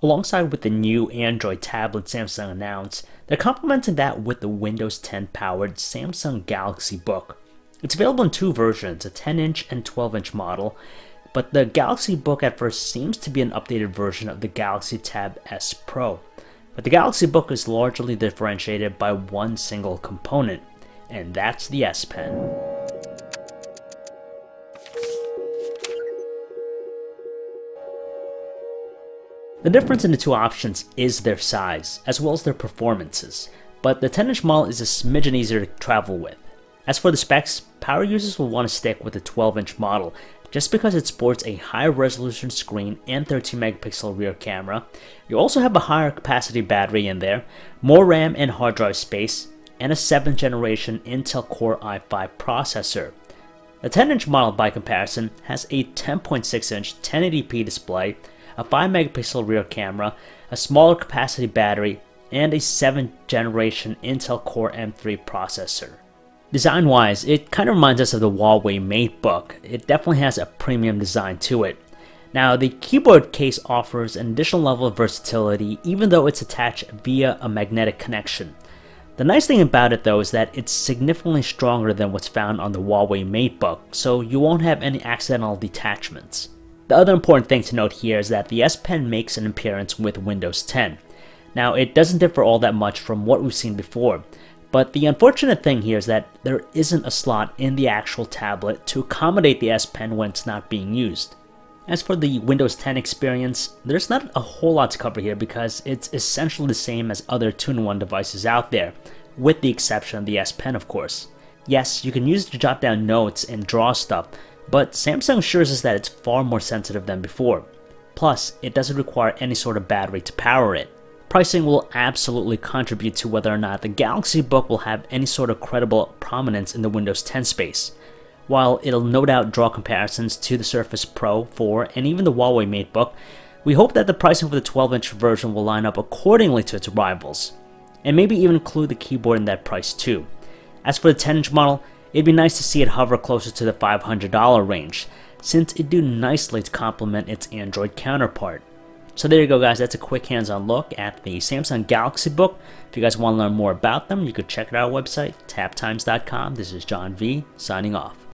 Alongside with the new Android tablet Samsung announced, they're complementing that with the Windows 10 powered Samsung Galaxy Book. It's available in two versions, a 10-inch and 12-inch model, but the Galaxy Book at first seems to be an updated version of the Galaxy Tab S Pro. But the Galaxy Book is largely differentiated by one single component, and that's the S Pen. The difference in the two options is their size, as well as their performances, but the 10-inch model is a smidgen easier to travel with. As for the specs, power users will want to stick with the 12-inch model, just because it sports a higher resolution screen and 13-megapixel rear camera. You also have a higher capacity battery in there, more RAM and hard drive space, and a 7th generation Intel Core i5 processor. The 10-inch model, by comparison, has a 10.6-inch 1080p display, a 5-megapixel rear camera, a smaller capacity battery, and a 7th generation Intel Core M3 processor. Design-wise, it kind of reminds us of the Huawei MateBook. It definitely has a premium design to it. Now, the keyboard case offers an additional level of versatility even though it's attached via a magnetic connection. The nice thing about it though is that it's significantly stronger than what's found on the Huawei MateBook, so you won't have any accidental detachments. The other important thing to note here is that the S Pen makes an appearance with Windows 10. Now, it doesn't differ all that much from what we've seen before, but the unfortunate thing here is that there isn't a slot in the actual tablet to accommodate the S Pen when it's not being used. As for the Windows 10 experience, there's not a whole lot to cover here because it's essentially the same as other 2-in-1 devices out there, with the exception of the S Pen of course. Yes, you can use it to jot down notes and draw stuff, but Samsung assures us that it's far more sensitive than before. Plus, it doesn't require any sort of battery to power it. Pricing will absolutely contribute to whether or not the Galaxy Book will have any sort of credible prominence in the Windows 10 space. While it'll no doubt draw comparisons to the Surface Pro 4 and even the Huawei MateBook, we hope that the pricing for the 12-inch version will line up accordingly to its rivals, and maybe even include the keyboard in that price too. As for the 10-inch model, it'd be nice to see it hover closer to the $500 range, since it'd do nicely to complement its Android counterpart. So there you go guys, that's a quick hands-on look at the Samsung Galaxy Book. If you guys want to learn more about them, you could check out our website, taptimes.com. This is John V, signing off.